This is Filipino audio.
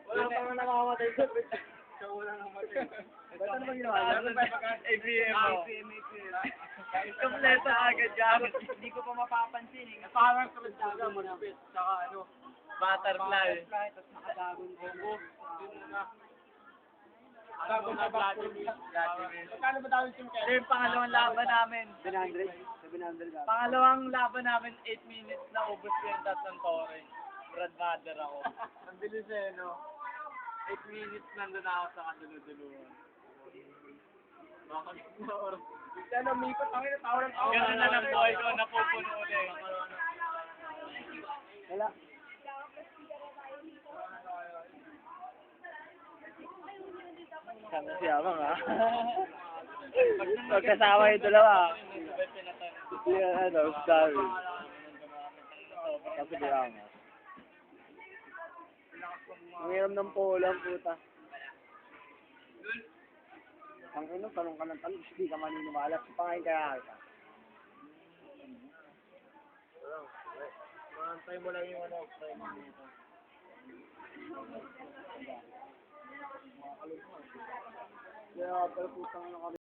Wala pa nga namamatay sa Twitch. Siya wala namatay. Ba't ano ba ginawa? ABM mo. Kompleto agad yan. Hindi ko pa mapapansin eh. Parang tulad daga mo na. Tsaka ano. Butterfly. Tapos nakadagong combo. Yun muna. Dagong na Vladimir. Magkano ba dami yung Ito yung pangalawang laban namin. 700? 700 Pangalawang laban namin, 8 minutes na ubos ko yung tatlong tore. Brad Vader ako. Ang bilis eh, no? 8 minutes nandun ako sa kaduluduluhan. Bakit na oras? Yan ang mikot. Ang ina, tao ng tao. Ganun na lang boy ko, napupuno ulit. Wala. Kami siya ba nga? Pagkasama yung dalawa. Yan, ano, sorry. Kasi bilang. Ang hiram ng polang, puta. Ang ino, tanong ka ng tanong, hindi ka maniniwala. Pangayin kaya ka. Antay mo lang yung ano, time mo dito. Kaya, pero putang ano kami.